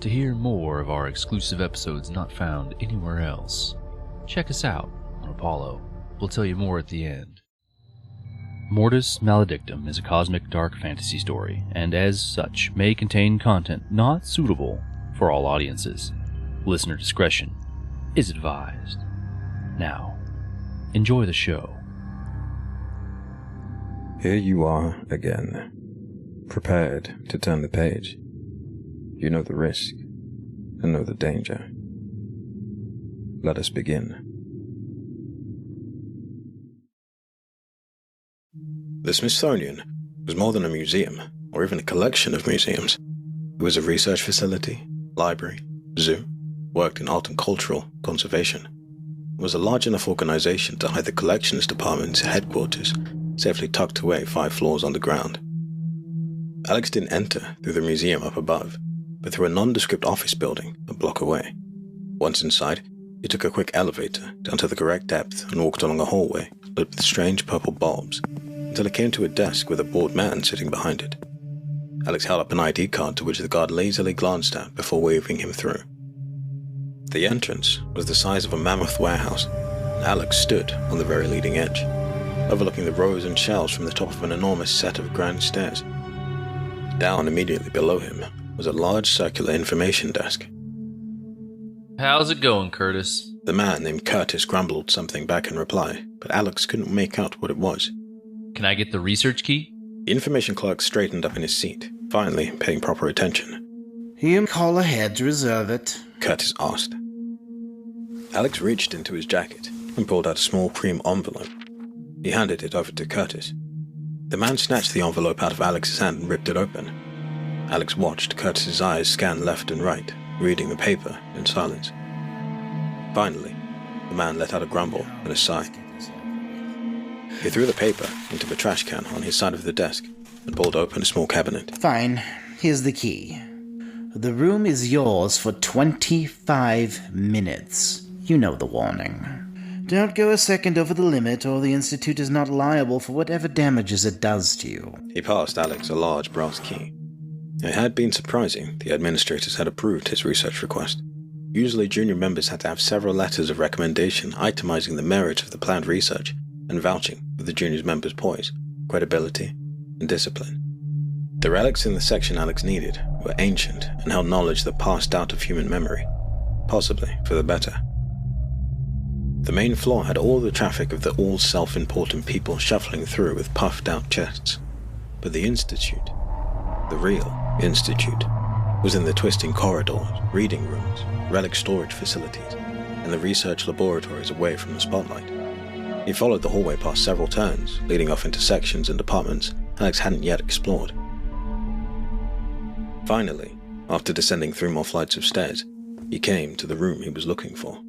To hear more of our exclusive episodes not found anywhere else, check us out on Apollo. We'll tell you more at the end. Mortis Maledictum is a cosmic dark fantasy story, and as such may contain content not suitable for all audiences. Listener discretion is advised. Now, enjoy the show. Here you are again, prepared to turn the page. You know the risk, and know the danger. Let us begin. The Smithsonian was more than a museum, or even a collection of museums. It was a research facility, library, zoo, worked in art and cultural conservation. It was a large enough organization to hide the collections department's headquarters, safely tucked away 5 floors underground. Alex didn't enter through the museum up above, but through a nondescript office building a block away. Once inside, he took a quick elevator down to the correct depth and walked along a hallway lit with strange purple bulbs, until he came to a desk with a bored man sitting behind it. Alex held up an ID card to which the guard lazily glanced at before waving him through. The entrance was the size of a mammoth warehouse, and Alex stood on the very leading edge, overlooking the rows and shelves from the top of an enormous set of grand stairs. Down immediately below him was a large circular information desk. How's it going, Curtis? The man named Curtis grumbled something back in reply, but Alex couldn't make out what it was. Can I get the research key? The information clerk straightened up in his seat, finally paying proper attention. You call ahead to reserve it, Curtis asked. Alex reached into his jacket and pulled out a small cream envelope. He handed it over to Curtis. The man snatched the envelope out of Alex's hand and ripped it open. Alex watched Curtis's eyes scan left and right, reading the paper in silence. Finally, the man let out a grumble and a sigh. He threw the paper into the trash can on his side of the desk and pulled open a small cabinet. Fine. Here's the key. The room is yours for 25 minutes. You know the warning. Don't go a second over the limit, or the Institute is not liable for whatever damages it does to you. He passed Alex a large brass key. It had been surprising the administrators had approved his research request. Usually junior members had to have several letters of recommendation itemizing the merits of the planned research and vouching for the junior members' poise, credibility, and discipline. The relics in the section Alex needed were ancient and held knowledge that passed out of human memory, possibly for the better. The main floor had all the traffic of the all self-important people shuffling through with puffed-out chests, but the Institute, the real Institute, was in the twisting corridors, reading rooms, relic storage facilities, and the research laboratories away from the spotlight. He followed the hallway past several turns, leading off into sections and departments Alex hadn't yet explored. Finally, after descending 3 more flights of stairs, he came to the room he was looking for.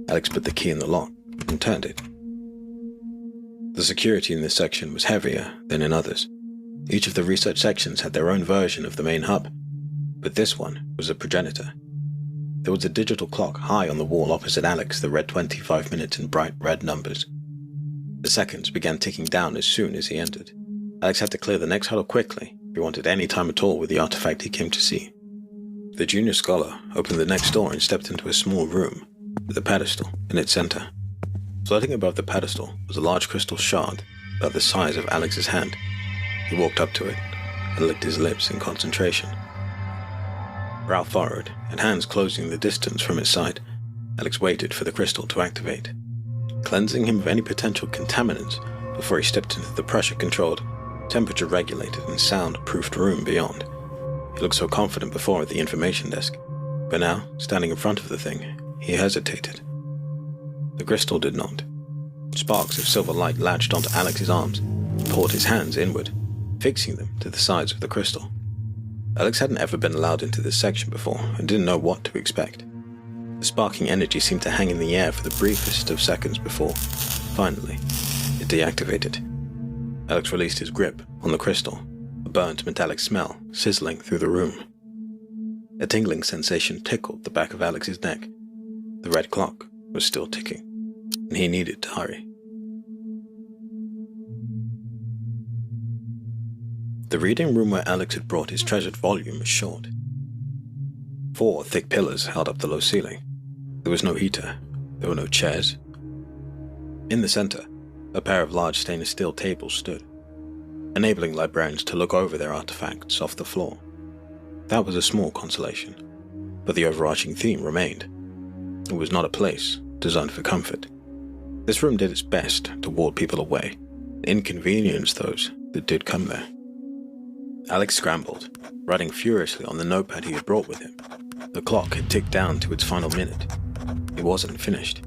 Alex put the key in the lock and turned it. The security in this section was heavier than in others. Each of the research sections had their own version of the main hub, but this one was a progenitor. There was a digital clock high on the wall opposite Alex that read 25 minutes in bright red numbers. The seconds began ticking down as soon as he entered. Alex had to clear the next huddle quickly if he wanted any time at all with the artifact he came to see. The junior scholar opened the next door and stepped into a small room with a pedestal in its center. Floating above the pedestal was a large crystal shard about the size of Alex's hand. He walked up to it and licked his lips in concentration. Brow furrowed and hands closing the distance from his side, Alex waited for the crystal to activate, cleansing him of any potential contaminants before he stepped into the pressure-controlled, temperature-regulated and sound-proofed room beyond. He looked so confident before at the information desk, but now, standing in front of the thing, he hesitated. The crystal did not. Sparks of silver light latched onto Alex's arms and pulled his hands inward, fixing them to the sides of the crystal. Alex hadn't ever been allowed into this section before and didn't know what to expect. The sparking energy seemed to hang in the air for the briefest of seconds before, finally, it deactivated. Alex released his grip on the crystal, a burnt metallic smell sizzling through the room. A tingling sensation tickled the back of Alex's neck. The red clock was still ticking, and he needed to hurry. The reading room where Alex had brought his treasured volume was short. 4 thick pillars held up the low ceiling. There was no heater. There were no chairs. In the center, a pair of large stainless steel tables stood, enabling librarians to look over their artifacts off the floor. That was a small consolation, but the overarching theme remained. It was not a place designed for comfort. This room did its best to ward people away, and inconvenience those that did come there. Alex scrambled, writing furiously on the notepad he had brought with him. The clock had ticked down to its final minute. It wasn't finished.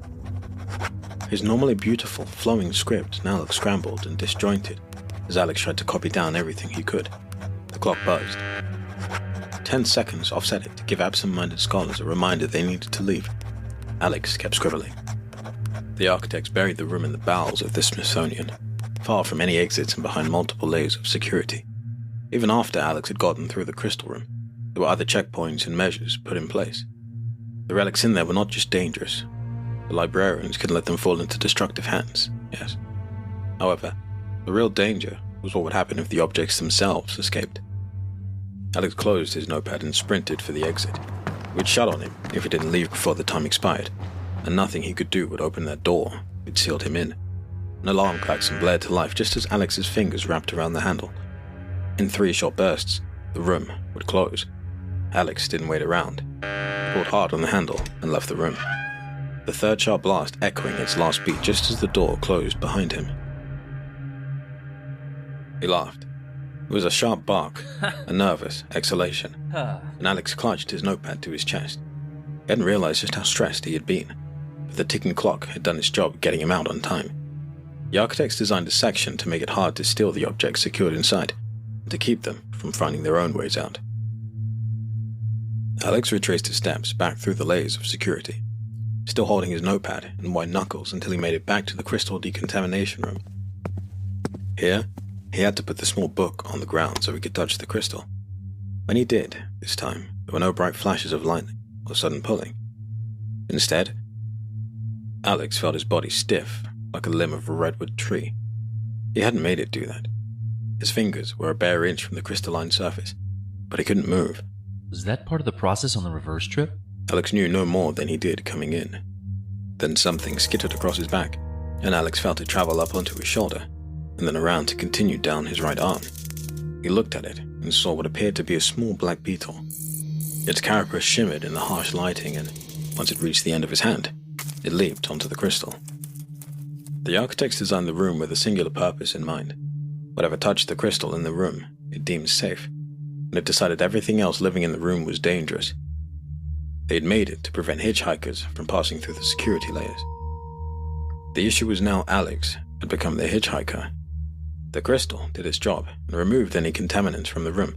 His normally beautiful, flowing script now looked scrambled and disjointed as Alex tried to copy down everything he could. The clock buzzed. 10 seconds offset it to give absent-minded scholars a reminder they needed to leave. Alex kept scribbling. The architects buried the room in the bowels of the Smithsonian, far from any exits and behind multiple layers of security. Even after Alex had gotten through the crystal room, there were other checkpoints and measures put in place. The relics in there were not just dangerous. The librarians could let them fall into destructive hands, yes. However, the real danger was what would happen if the objects themselves escaped. Alex closed his notepad and sprinted for the exit, which shut on him if he didn't leave before the time expired, and nothing he could do would open that door. It sealed him in. An alarm klaxon blared to life just as Alex's fingers wrapped around the handle. In 3 short bursts, the room would close. Alex didn't wait around. He pulled hard on the handle and left the room, the 3rd sharp blast echoing its last beat just as the door closed behind him. He laughed. It was a sharp bark, a nervous exhalation, and Alex clutched his notepad to his chest. He hadn't realized just how stressed he had been, but the ticking clock had done its job getting him out on time. The architects designed a section to make it hard to steal the objects secured inside, and to keep them from finding their own ways out. Alex retraced his steps back through the layers of security, still holding his notepad in white knuckles until he made it back to the crystal decontamination room. Here, he had to put the small book on the ground so he could touch the crystal. When he did, this time, there were no bright flashes of lightning or sudden pulling. Instead, Alex felt his body stiff like a limb of a redwood tree. He hadn't made it do that. His fingers were a bare inch from the crystalline surface, but he couldn't move. Was that part of the process on the reverse trip? Alex knew no more than he did coming in. Then something skittered across his back, and Alex felt it travel up onto his shoulder, and then around to continue down his right arm. He looked at it and saw what appeared to be a small black beetle. Its carapace shimmered in the harsh lighting, and once it reached the end of his hand, it leaped onto the crystal. The architects designed the room with a singular purpose in mind. Whatever touched the crystal in the room, it deemed safe, and it decided everything else living in the room was dangerous. They had made it to prevent hitchhikers from passing through the security layers. The issue was now Alex had become the hitchhiker. The crystal did its job and removed any contaminants from the room.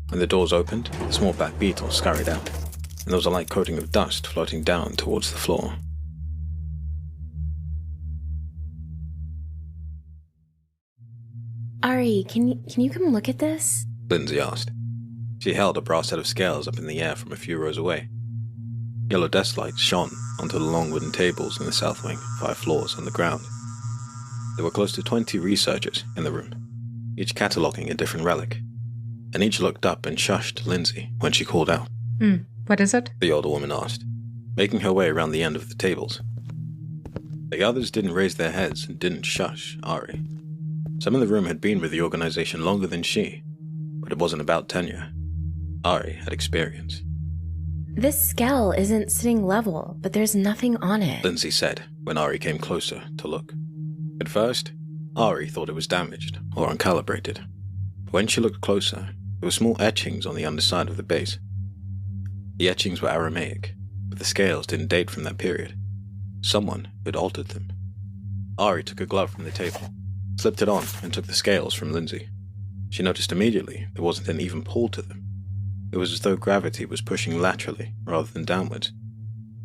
When the doors opened, the small black beetle scurried out, and there was a light coating of dust floating down towards the floor. Ari, can you come look at this? Lindsay asked. She held a brass set of scales up in the air from a few rows away. Yellow desk lights shone onto the long wooden tables in the south wing, 5 floors on the ground. There were close to 20 researchers in the room, each cataloguing a different relic, and each looked up and shushed Lindsay when she called out. What is it? The older woman asked, making her way around the end of the tables. The others didn't raise their heads and didn't shush Ari. Some in the room had been with the organization longer than she, but it wasn't about tenure. Ari had experience. This scale isn't sitting level, but there's nothing on it. Lindsay said when Ari came closer to look. At first, Ari thought it was damaged or uncalibrated. But when she looked closer, there were small etchings on the underside of the base. The etchings were Aramaic, but the scales didn't date from that period. Someone had altered them. Ari took a glove from the table, slipped it on, and took the scales from Lindsay. She noticed immediately there wasn't an even pull to them. It was as though gravity was pushing laterally rather than downwards.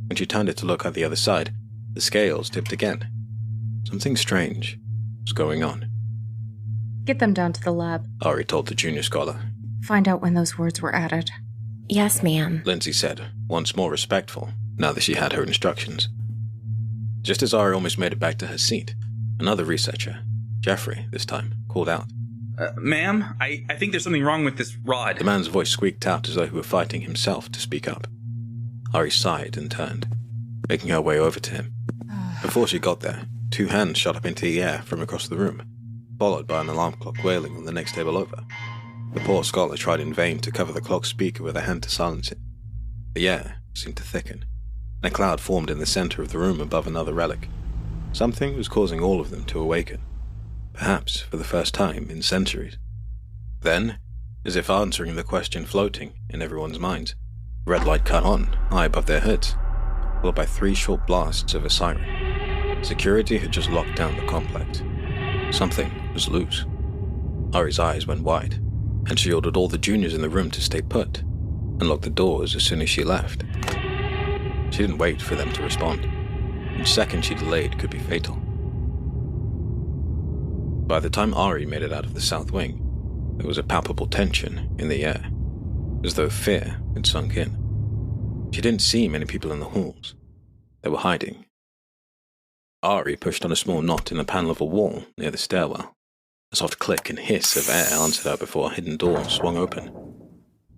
When she turned it to look at the other side, the scales tipped again. Something strange was going on. Get them down to the lab. Ari told the junior scholar. Find out when those words were added. Yes, ma'am. Lindsay said, once more respectful, now that she had her instructions. Just as Ari almost made it back to her seat, another researcher, Jeffrey this time, called out. Ma'am, I think there's something wrong with this rod. The man's voice squeaked out as though he were fighting himself to speak up. Ari sighed and turned, making her way over to him. Before she got there, 2 hands shot up into the air from across the room, followed by an alarm clock wailing on the next table over. The poor scholar tried in vain to cover the clock's speaker with a hand to silence it. The air seemed to thicken, and a cloud formed in the center of the room above another relic. Something was causing all of them to awaken, perhaps for the first time in centuries. Then, as if answering the question floating in everyone's minds, red light cut on, high above their heads, followed by 3 short blasts of a siren. Security had just locked down the complex. Something was loose. Ari's eyes went wide, and she ordered all the juniors in the room to stay put, and locked the doors as soon as she left. She didn't wait for them to respond. Each second she delayed could be fatal. By the time Ari made it out of the south wing, there was a palpable tension in the air, as though fear had sunk in. She didn't see many people in the halls. They were hiding. Ari pushed on a small knot in the panel of a wall near the stairwell. A soft click and hiss of air answered her before a hidden door swung open.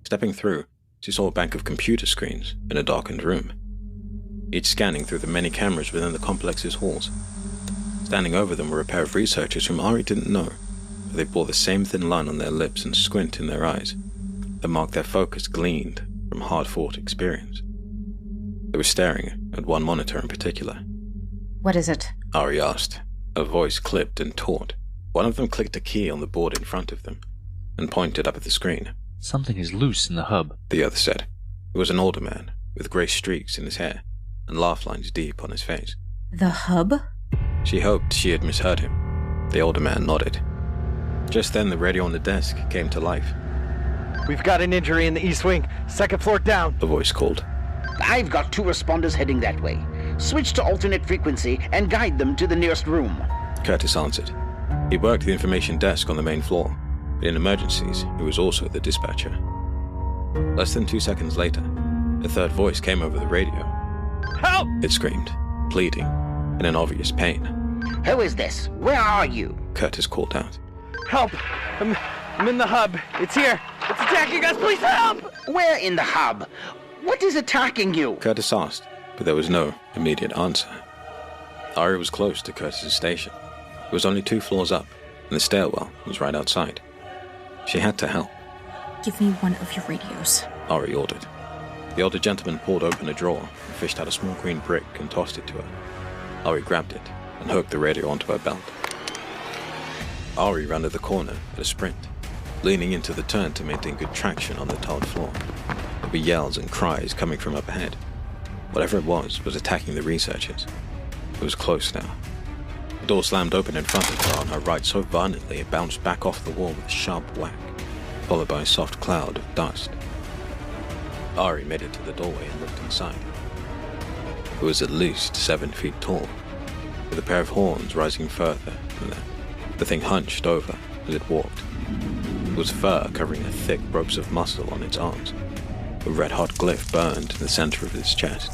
Stepping through, she saw a bank of computer screens in a darkened room, each scanning through the many cameras within the complex's halls. Standing over them were a pair of researchers whom Ari didn't know, but they bore the same thin line on their lips and squint in their eyes that marked their focus gleaned from hard-fought experience. They were staring at one monitor in particular. What is it? Ari asked, her voice clipped and taut. One of them clicked a key on the board in front of them and pointed up at the screen. Something is loose in the hub, The other said. It was an older man, with grey streaks in his hair and laugh lines deep on his face. The hub? She hoped she had misheard him. The older man nodded. Just then, the radio on the desk came to life. We've got an injury in the east wing, 2nd floor down. The voice called. I've got 2 responders heading that way. Switch to alternate frequency and guide them to the nearest room. Curtis answered. He worked the information desk on the main floor, but in emergencies, he was also the dispatcher. Less than 2 seconds later, a third voice came over the radio. Help! It screamed, pleading, and in obvious pain. Who is this? Where are you? Curtis called out. Help! I'm in the hub. It's here. It's attacking us. Please help! Where in the hub? What is attacking you? Curtis asked, but there was no immediate answer. Ari was close to Curtis's station. It was only 2 floors up, and the stairwell was right outside. She had to help. Give me one of your radios. Ari ordered. The older gentleman pulled open a drawer and fished out a small green brick and tossed it to her. Ari grabbed it and hooked the radio onto her belt. Ari rounded the corner at a sprint, leaning into the turn to maintain good traction on the tiled floor. There were yells and cries coming from up ahead. Whatever it was attacking the researchers. It was close now. The door slammed open in front of her on her right so violently it bounced back off the wall with a sharp whack, followed by a soft cloud of dust. Ari made it to the doorway and looked inside. It was at least 7 feet tall, with a pair of horns rising further than that. The thing hunched over as it walked. It was fur covering the thick ropes of muscle on its arms. A red-hot glyph burned in the center of its chest.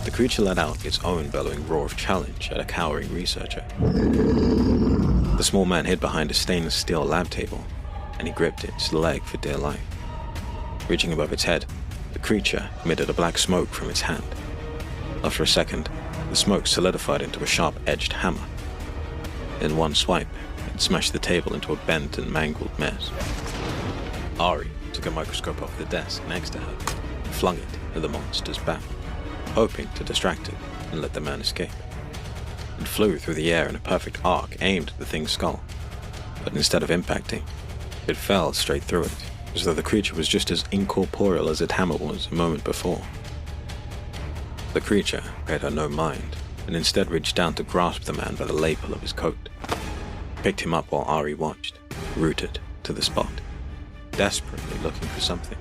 The creature let out its own bellowing roar of challenge at a cowering researcher. The small man hid behind a stainless steel lab table, and he gripped its leg for dear life. Reaching above its head, the creature emitted a black smoke from its hand. After a second, the smoke solidified into a sharp-edged hammer. In one swipe, it smashed the table into a bent and mangled mess. Ari took a microscope off the desk next to her and flung it at the monster's back, hoping to distract it and let the man escape. It flew through the air in a perfect arc aimed at the thing's skull, but instead of impacting, it fell straight through it, as though the creature was just as incorporeal as its hammer was a moment before. The creature paid her no mind, and instead reached down to grasp the man by the lapel of his coat. Picked him up while Ari watched, rooted to the spot, desperately looking for something,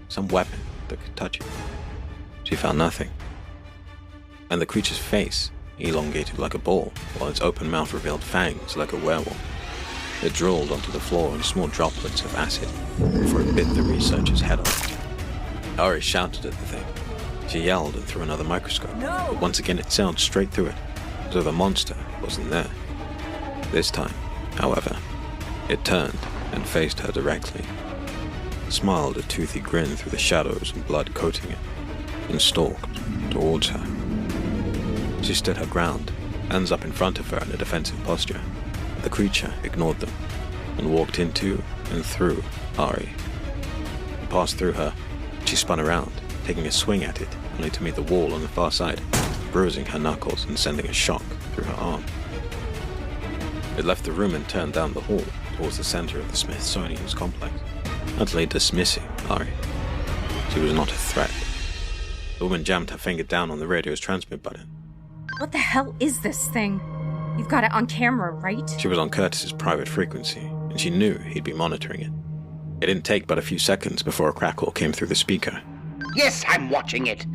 some weapon that could touch him. She found nothing. And the creature's face elongated like a ball, while its open mouth revealed fangs like a werewolf. It drooled onto the floor in small droplets of acid before it bit the researcher's head off. Ari shouted at the thing. She yelled and threw another microscope, but once again it sailed straight through it, as though the monster wasn't there. This time, however, it turned and faced her directly. smiled a toothy grin through the shadows and blood coating it, and stalked towards her. She stood her ground, hands up in front of her in a defensive posture. The creature ignored them and walked into and through Ari. It passed through her. She spun around, taking a swing at it, only to meet the wall on the far side, bruising her knuckles and sending a shock through her arm. It left the room and turned down the hall towards the center of the Smithsonian's complex, utterly dismissing Ari. She was not a threat. The woman jammed her finger down on the radio's transmit button. What the hell is this thing? You've got it on camera, right? She was on Curtis's private frequency, and she knew he'd be monitoring it. It didn't take but a few seconds before a crackle came through the speaker. Yes, I'm watching it.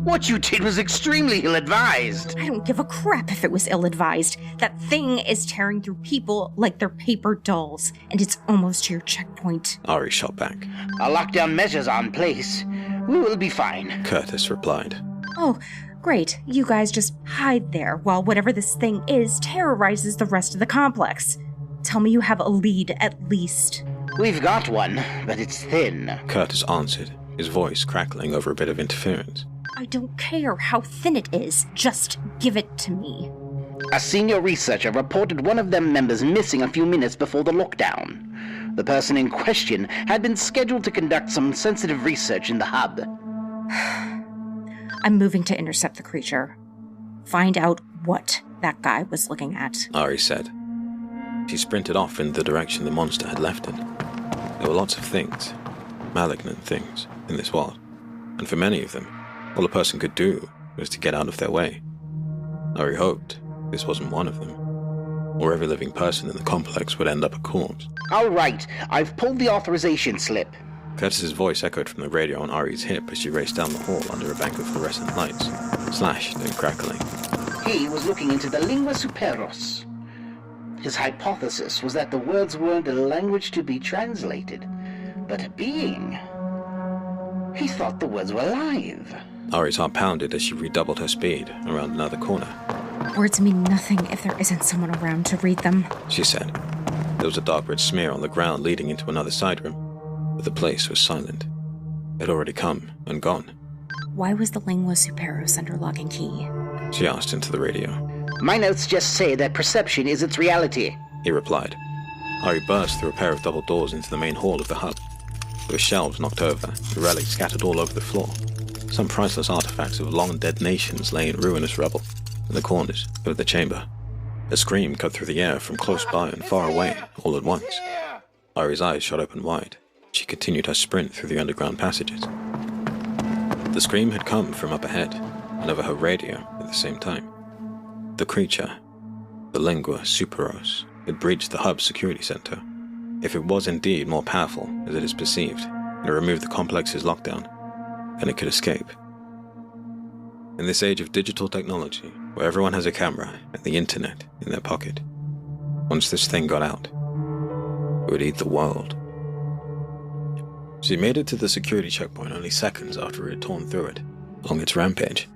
What you did was extremely ill-advised. I don't give a crap if it was ill-advised. That thing is tearing through people like they're paper dolls, and it's almost to your checkpoint. Ari shot back. Our lockdown measures are in place. We will be fine. Curtis replied. Oh, great. You guys just hide there while whatever this thing is terrorizes the rest of the complex. Tell me you have a lead at least. We've got one, but it's thin. Curtis answered, his voice crackling over a bit of interference. I don't care how thin it is. Just give it to me. A senior researcher reported one of them members missing a few minutes before the lockdown. The person in question had been scheduled to conduct some sensitive research in the hub. I'm moving to intercept the creature. Find out what that guy was looking at. Ari said. She sprinted off in the direction the monster had left it. There were lots of things, malignant things, in this world, and for many of them, all a person could do was to get out of their way. Ari hoped this wasn't one of them, or every living person in the complex would end up a corpse. All right, I've pulled the authorization slip. Curtis's voice echoed from the radio on Ari's hip as she raced down the hall under a bank of fluorescent lights, slashed and crackling. He was looking into the lingua superos. His hypothesis was that the words weren't a language to be translated, but a being. He thought the words were alive. Ari's heart pounded as she redoubled her speed around another corner. Words mean nothing if there isn't someone around to read them, she said. There was a dark red smear on the ground leading into another side room, but the place was silent. It had already come and gone. Why was the lingua superos under lock and key? She asked into the radio. My notes just say that perception is its reality, he replied. Ari burst through a pair of double doors into the main hall of the hub. There were shelves knocked over, the relics scattered all over the floor. Some priceless artifacts of long-dead nations lay in ruinous rubble in the corners of the chamber. A scream cut through the air from close by and far away, all at once. Ari's eyes shot open wide. She continued her sprint through the underground passages. The scream had come from up ahead, and over her radio at the same time. The creature, the lingua superos, had breached the hub's security center. If it was indeed more powerful, as it is perceived, and it removed the complex's lockdown, then it could escape. In this age of digital technology, where everyone has a camera and the internet in their pocket, once this thing got out, it would eat the world. She made it to the security checkpoint only seconds after it had torn through it, along its rampage.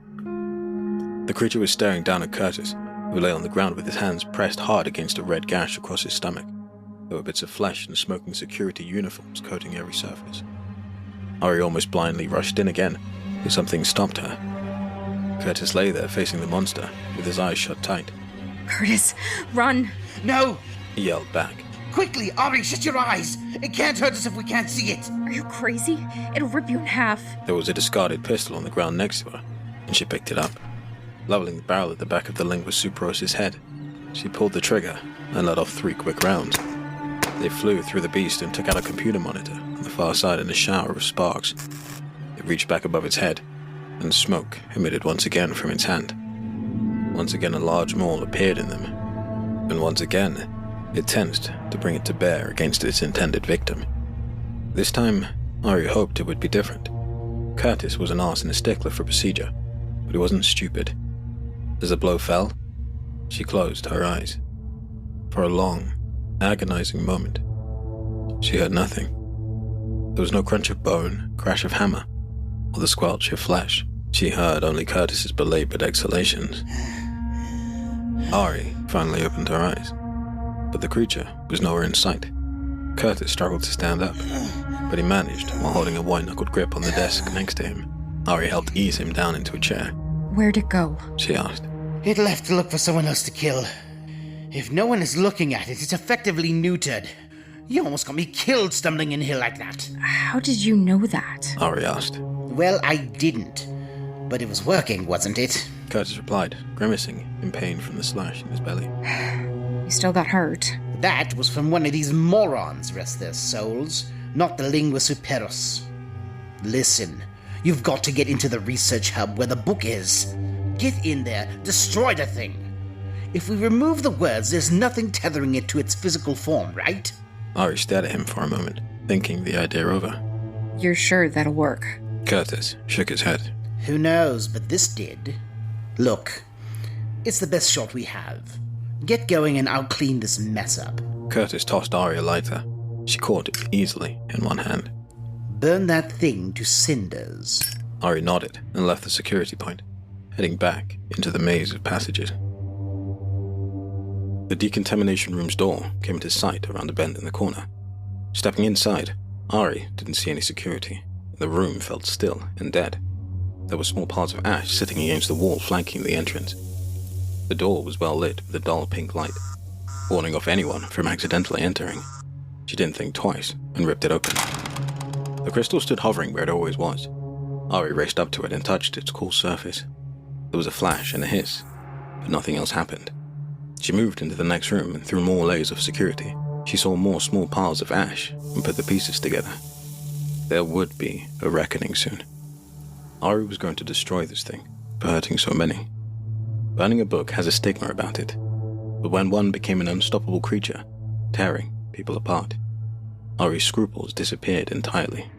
The creature was staring down at Curtis, who lay on the ground with his hands pressed hard against a red gash across his stomach. There were bits of flesh and smoking security uniforms coating every surface. Ari almost blindly rushed in again, but something stopped her. Curtis lay there facing the monster, with his eyes shut tight. Curtis, run! No! He yelled back. Quickly, Ari, shut your eyes! It can't hurt us if we can't see it! Are you crazy? It'll rip you in half. There was a discarded pistol on the ground next to her, and she picked it up. Leveling the barrel at the back of the lingua superos' head, she pulled the trigger and let off 3 quick rounds. They flew through the beast and took out a computer monitor on the far side in a shower of sparks. It reached back above its head, and smoke emitted once again from its hand. Once again a large maul appeared in them, and once again it tensed to bring it to bear against its intended victim. This time, Ari hoped it would be different. Curtis was an arse and a stickler for procedure, but he wasn't stupid. As the blow fell, she closed her eyes. For a long, agonizing moment, she heard nothing. There was no crunch of bone, crash of hammer, or the squelch of flesh. She heard only Curtis's belabored exhalations. Ari finally opened her eyes, but the creature was nowhere in sight. Curtis struggled to stand up. but he managed while holding a white-knuckled grip on the desk next to him. Ari helped ease him down into a chair. Where'd it go? She asked. It left to look for someone else to kill. If no one is looking at it, it's effectively neutered. You almost got me killed stumbling in here like that. How did you know that? Ari asked. Well, I didn't. But it was working, wasn't it? Curtis replied, grimacing in pain from the slash in his belly. You still got hurt. That was from one of these morons, rest their souls, not the Lingua Superos. Listen, you've got to get into the research hub where the book is. Get in there, destroy the thing. If we remove the words, there's nothing tethering it to its physical form, right? Ari stared at him for a moment, thinking the idea over. You're sure that'll work? Curtis shook his head. Who knows, but this did. Look, it's the best shot we have. Get going and I'll clean this mess up. Curtis tossed Ari a lighter. She caught it easily in one hand. Burn that thing to cinders. Ari nodded and left the security point, heading back into the maze of passages. The decontamination room's door came into sight around a bend in the corner. Stepping inside, Ari didn't see any security. The room felt still and dead. There were small piles of ash sitting against the wall flanking the entrance. The door was well lit with a dull pink light, warning off anyone from accidentally entering. She didn't think twice and ripped it open. The crystal stood hovering where it always was. Ari raced up to it and touched its cool surface. There was a flash and a hiss, but nothing else happened. She moved into the next room and through more layers of security, she saw more small piles of ash and put the pieces together. There would be a reckoning soon. Ari was going to destroy this thing for hurting so many. Burning a book has a stigma about it, but when one became an unstoppable creature, tearing people apart, Ari's scruples disappeared entirely.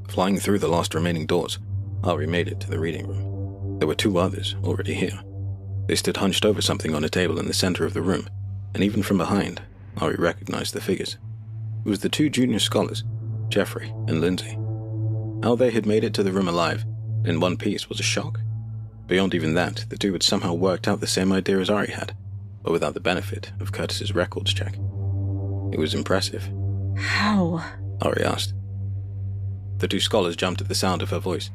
Flying through the last remaining doors, Ari made it to the reading room. There were two others already here. They stood hunched over something on a table in the center of the room, and even from behind, Ari recognized the figures. It was the two junior scholars, Jeffrey and Lindsay. How they had made it to the room alive, in one piece, was a shock. Beyond even that, the two had somehow worked out the same idea as Ari had, but without the benefit of Curtis's records check. It was impressive. How? Ari asked. The two scholars jumped at the sound of her voice.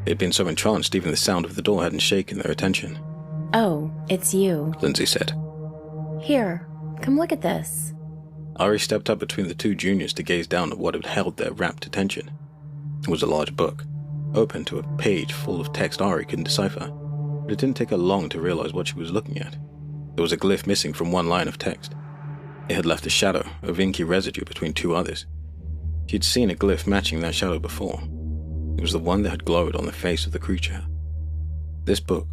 They had been so entranced even the sound of the door hadn't shaken their attention. Oh, it's you. Lindsay said. Here, come look at this. Ari stepped up between the two juniors to gaze down at what had held their rapt attention. It was a large book, open to a page full of text Ari couldn't decipher, but it didn't take her long to realize what she was looking at. There was a glyph missing from one line of text. It had left a shadow of inky residue between two others. She had seen a glyph matching that shadow before. It was the one that had glowed on the face of the creature. This book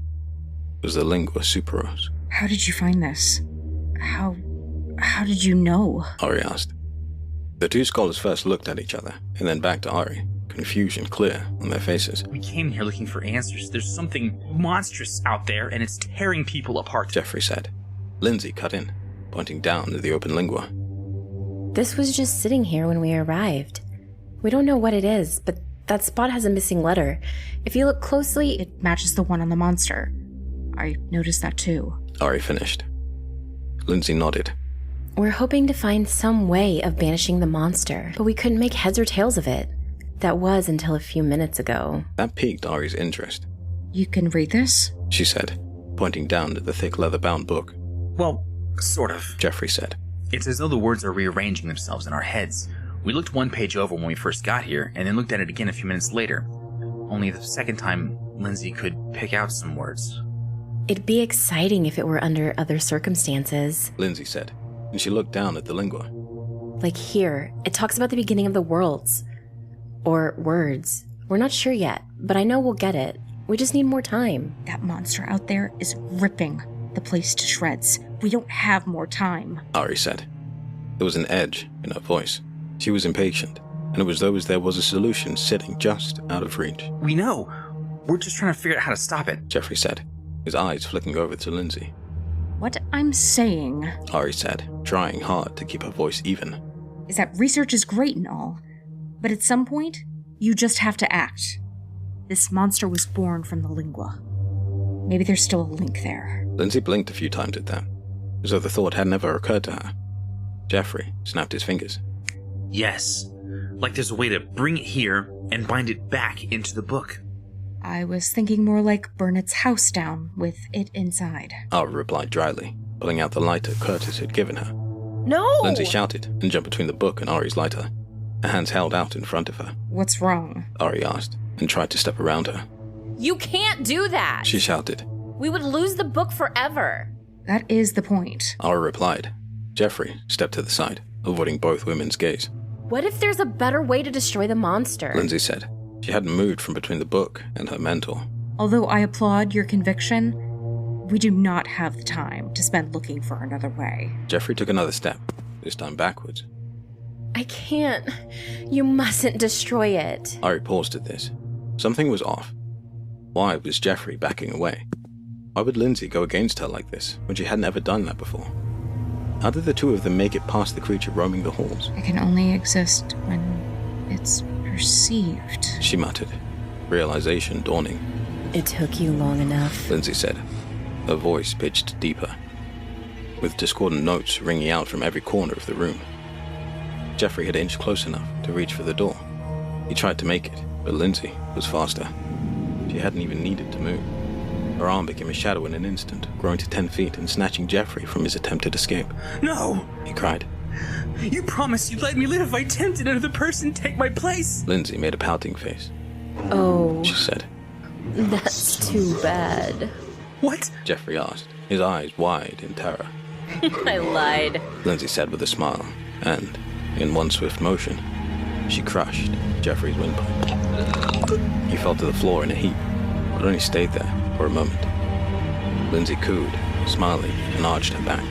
was the Lingua Superos. How did you find this? How did you know? Ari asked. The two scholars first looked at each other, and then back to Ari, confusion clear on their faces. We came here looking for answers. There's something monstrous out there, and it's tearing people apart. Jeffrey said. Lindsay cut in, pointing down at the open Lingua. This was just sitting here when we arrived. We don't know what it is, but that spot has a missing letter. If you look closely, It matches the one on the monster. I noticed that too. Ari finished. Lindsay nodded. We're hoping to find some way of banishing the monster, but we couldn't make heads or tails of it. That was until a few minutes ago. That piqued Ari's interest. You can read this? She said, pointing down at the thick leather-bound book. Well, sort of. Jeffrey said. It's as though the words are rearranging themselves in our heads. We looked one page over when we first got here, and then looked at it again a few minutes later. Only the second time, Lindsay could pick out some words. It'd be exciting if it were under other circumstances. Lindsay said, and she looked down at the Lingua. Like here, it talks about the beginning of the worlds. Or words. We're not sure yet, but I know we'll get it. We just need more time. That monster out there is ripping the place to shreds. We don't have more time. Ari said. There was an edge in her voice. She was impatient, and it was though as there was a solution sitting just out of reach. We know. We're just trying to figure out how to stop it. Jeffrey said, his eyes flicking over to Lindsay. What I'm saying Ari said, trying hard to keep her voice even. is that research is great and all, but at some point, you just have to act. This monster was born from the Lingua. Maybe there's still a link there. Lindsay blinked a few times at that, as though the thought had never occurred to her. Jeffrey snapped his fingers. Yes. Like there's a way to bring it here and bind it back into the book. I was thinking more like burn its house down with it inside. Ari replied dryly, pulling out the lighter Curtis had given her. No! Lindsay shouted and jumped between the book and Ari's lighter, her hands held out in front of her. What's wrong? Ari asked, and tried to step around her. You can't do that! She shouted. We would lose the book forever. That is the point. Ari replied. Jeffrey stepped to the side, avoiding both women's gaze. What if there's a better way to destroy the monster? Lindsay said. She hadn't moved from between the book and her mentor. Although I applaud your conviction, we do not have the time to spend looking for another way. Jeffrey took another step, this time backwards. I can't. You mustn't destroy it. Ari paused at this. Something was off. Why was Jeffrey backing away? Why would Lindsay go against her like this when she hadn't ever done that before? How did the two of them make it past the creature roaming the halls? It can only exist when it's perceived. She muttered, realization dawning. It took you long enough. Lindsay said, her voice pitched deeper, with discordant notes ringing out from every corner of the room. Jeffrey had inched close enough to reach for the door. He tried to make it, but Lindsay was faster. She hadn't even needed to move. Her arm became a shadow in an instant, growing to 10 feet and snatching Jeffrey from his attempted escape. No! He cried. You promised you'd let me live if I tempted another person to take my place! Lindsay made a pouting face. Oh, She said. that's too bad. What? Jeffrey asked, his eyes wide in terror. I lied. Lindsay said with a smile, and, in one swift motion, she crushed Jeffrey's windpipe. He fell to the floor in a heap, but only stayed there for a moment. Lindsay cooed, smiling, and arched her back.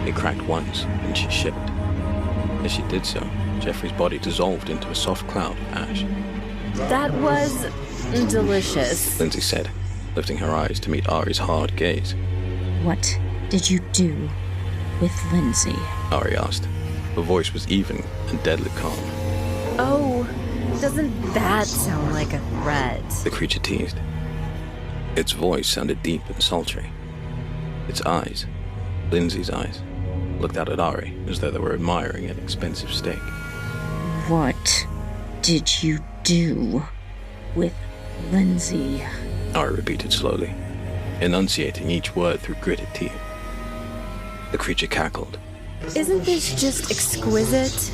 It cracked once, and she shivered. As she did so, Jeffrey's body dissolved into a soft cloud of ash. That was delicious. Lindsay said, lifting her eyes to meet Ari's hard gaze. What did you do with Lindsay? Ari asked. Her voice was even and deadly calm. Oh, doesn't that sound like a threat? The creature teased. Its voice sounded deep and sultry. Its eyes, Lindsay's eyes, looked out at Ari as though they were admiring an expensive steak. What did you do with Lindsay? Ari repeated slowly, enunciating each word through gritted teeth. The creature cackled. Isn't this just exquisite?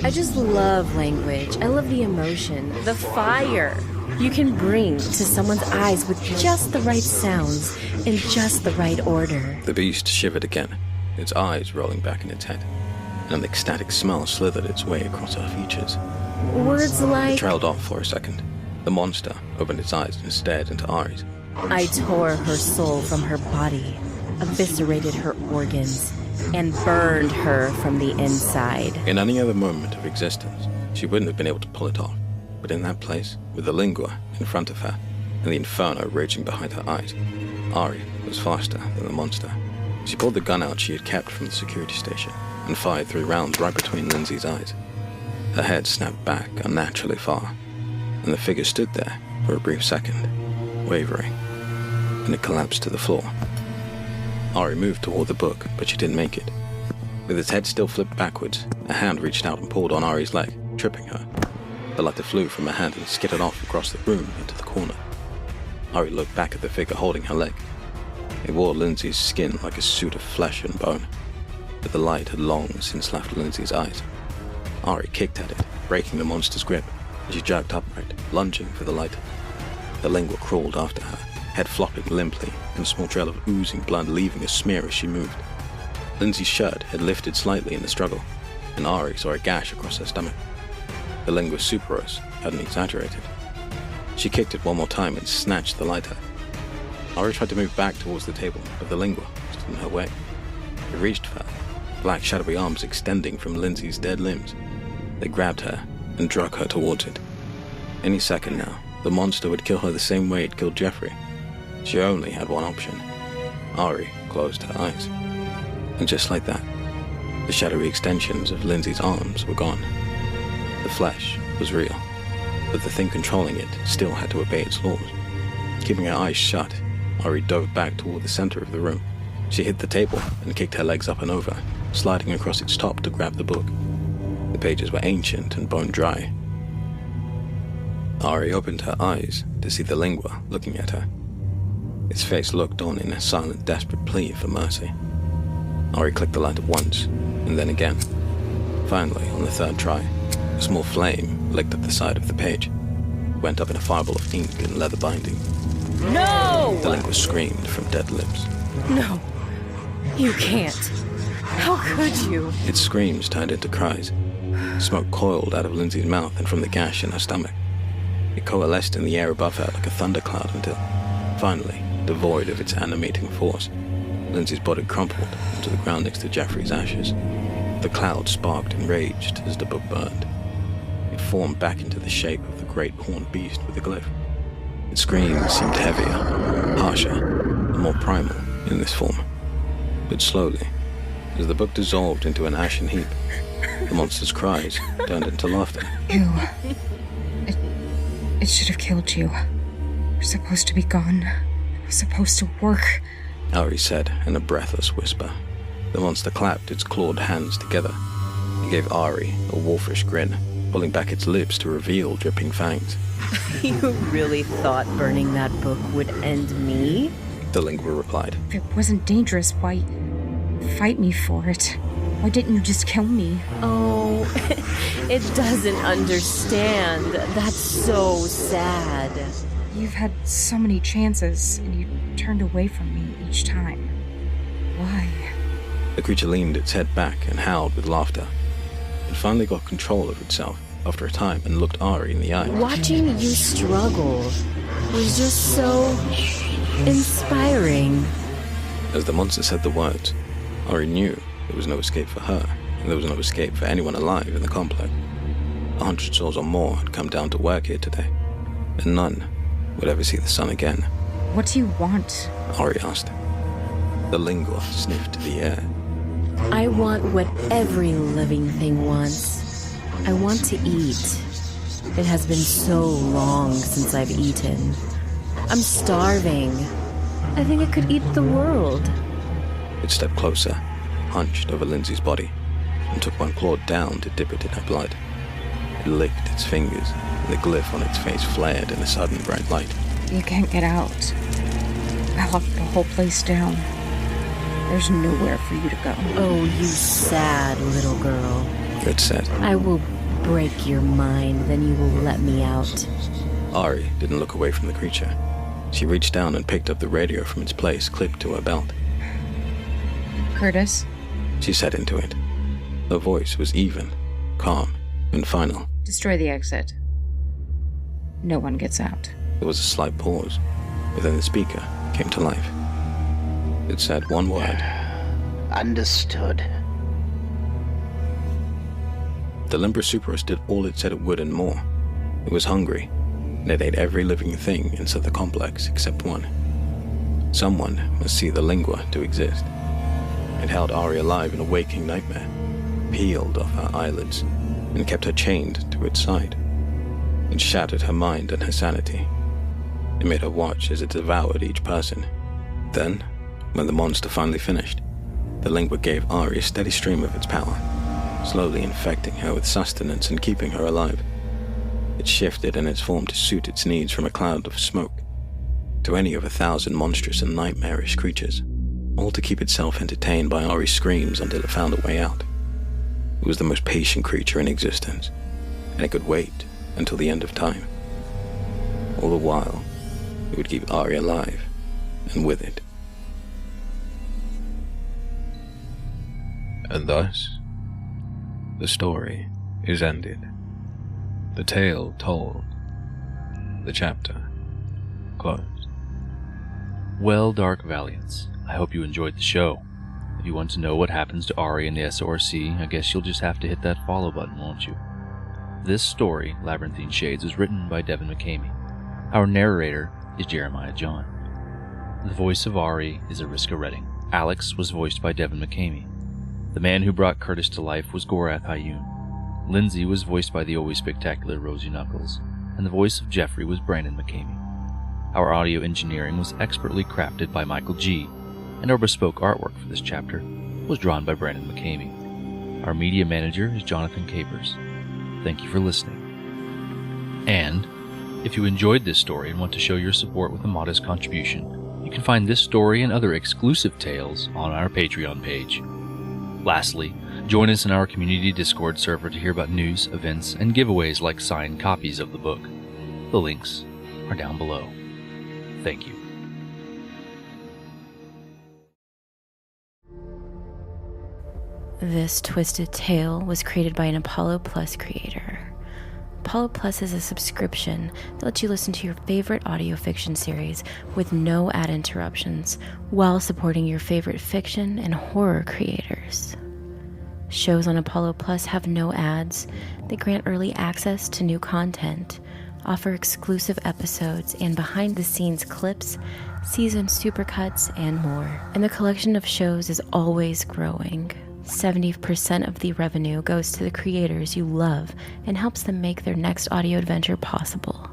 I just love language. I love the emotion, the fire you can bring to someone's eyes with just the right sounds in just the right order. The beast shivered again, its eyes rolling back in its head, and an ecstatic smile slithered its way across her features. Words It like, trailed off for a second. The monster opened its eyes and stared into Ari's. I tore her soul from her body, eviscerated her organs, and burned her from the inside. In any other moment of existence, she wouldn't have been able to pull it off. But in that place, with the lingua in front of her, and the inferno raging behind her eyes, Ari was faster than the monster. She pulled the gun out she had kept from the security station, and fired 3 rounds right between Lindsay's eyes. Her head snapped back unnaturally far, and the figure stood there for a brief second, wavering, and it collapsed to the floor. Ari moved toward the book, but she didn't make it. With its head still flipped backwards, a hand reached out and pulled on Ari's leg, tripping her. The lighter flew from her hand and skidded off across the room into the corner. Ari looked back at the figure holding her leg. It wore Lindsay's skin like a suit of flesh and bone, but the light had long since left Lindsay's eyes. Ari kicked at it, breaking the monster's grip, and she jerked upright, lunging for the lighter. The lingua crawled after her, head flopping limply, and a small trail of oozing blood leaving a smear as she moved. Lindsay's shirt had lifted slightly in the struggle, and Ari saw a gash across her stomach. The lingua superos hadn't exaggerated. She kicked it one more time and snatched the lighter. Ari tried to move back towards the table, but the lingua stood in her way. It reached for her, black shadowy arms extending from Lindsay's dead limbs. They grabbed her and dragged her towards it. Any second now, the monster would kill her the same way it killed Jeffrey. She only had one option. Ari closed her eyes. And just like that, the shadowy extensions of Lindsay's arms were gone. The flesh was real, but the thing controlling it still had to obey its laws. Keeping her eyes shut, Ari dove back toward the center of the room. She hit the table and kicked her legs up and over, sliding across its top to grab the book. The pages were ancient and bone dry, Ari opened her eyes to see the Lingua looking at her. Its face looked on in a silent, desperate plea for mercy. Ari clicked the light at once, and then again. Finally, on the third try, a small flame licked up the side of the page. It went up in a fireball of ink and leather binding. No! The Lingua screamed from dead lips. No. You can't. How could you? Its screams turned into cries. Smoke coiled out of Lindsay's mouth and from the gash in her stomach. It coalesced in the air above her like a thundercloud until, finally, devoid of its animating force, Lindsay's body crumpled onto the ground next to Jeffrey's ashes. The cloud sparked and raged as the book burned. It formed back into the shape of the great horned beast with the glyph. Its screams seemed heavier, harsher, and more primal in this form. But slowly, as the book dissolved into an ashen heap, the monster's cries turned into laughter. Ew. It should have killed you. You're supposed to be gone. It was supposed to work. Ari said in a breathless whisper. The monster clapped its clawed hands together. It gave Ari a wolfish grin, pulling back its lips to reveal dripping fangs. You really thought burning that book would end me? The Lingua replied. If it wasn't dangerous, why fight me for it? Why didn't you just kill me? Oh, it doesn't understand. That's so sad. You've had so many chances, and you turned away from me each time. Why? The creature leaned its head back and howled with laughter. It finally got control of itself after a time and looked Ari in the eye. Watching you struggle was just so inspiring. As the monster said the words, Ari knew there was no escape for her, and there was no escape for anyone alive in the complex. 100 souls or more had come down to work here today, and none would ever see the sun again. What do you want? Ari asked. The Lingua sniffed the air. I want what every living thing wants. I want to eat. It has been so long since I've eaten. I'm starving. I think I could eat the world. It stepped closer, hunched over Lindsay's body, and took one claw down to dip it in her blood. It licked its fingers, and the glyph on its face flared in a sudden bright light. You can't get out. I locked the whole place down. There's nowhere for you to go. Oh, you sad little girl. It said. I will break your mind, then you will let me out. Ari didn't look away from the creature. She reached down and picked up the radio from its place clipped to her belt. Curtis? She said into it. Her voice was even, calm, and final. Destroy the exit. No one gets out. There was a slight pause, but then the speaker came to life. It said one word. Understood. The Limbra Superus did all it said it would and more. It was hungry, and it ate every living thing inside the complex except one. Someone must see the Lingua to exist. It held Ari alive in a waking nightmare, peeled off her eyelids, and kept her chained to its side. It shattered her mind and her sanity. It made her watch as it devoured each person. Then, when the monster finally finished, the Lingua gave Ari a steady stream of its power, slowly infecting her with sustenance and keeping her alive. It shifted in its form to suit its needs, from a cloud of smoke to any of 1,000 monstrous and nightmarish creatures, all to keep itself entertained by Ari's screams until it found a way out. It was the most patient creature in existence, and it could wait until the end of time. All the while, it would keep Ari alive, and with it. And thus, the story is ended. The tale told. The chapter closed. Well, Dark Valiants, I hope you enjoyed the show. If you want to know what happens to Ari and the SORC, I guess you'll just have to hit that follow button, won't you? This story, Labyrinthine Shades, was written by Devin McCamey. Our narrator is Jeremiah John. The voice of Ari is Ariska Redding. Alex was voiced by Devin McCamey. The man who brought Curtis to life was Gorath Hayun. Lindsay was voiced by the always spectacular Rosie Knuckles, and the voice of Jeffrey was Brandon McCamey. Our audio engineering was expertly crafted by Michael G., and our bespoke artwork for this chapter was drawn by Brandon McCamey. Our media manager is Jonathan Capers. Thank you for listening. And If you enjoyed this story and want to show your support with a modest contribution, you can find this story and other exclusive tales on our Patreon page. Lastly, join us in our community Discord server to hear about news, events, and giveaways like signed copies of the book. The links are down below. Thank you. This twisted tale was created by an Apollo Plus creator. Apollo Plus is a subscription that lets you listen to your favorite audio fiction series with no ad interruptions while supporting your favorite fiction and horror creators. Shows on Apollo Plus have no ads. They grant early access to new content, offer exclusive episodes and behind-the-scenes clips, season supercuts, and more. And the collection of shows is always growing. 70% of the revenue goes to the creators you love and helps them make their next audio adventure possible.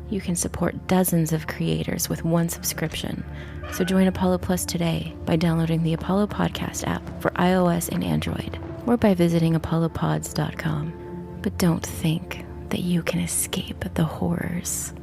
You can support dozens of creators with one subscription, so join Apollo Plus today by downloading the Apollo Podcast app for iOS and Android, or by visiting apollopods.com. But don't think that you can escape the horrors.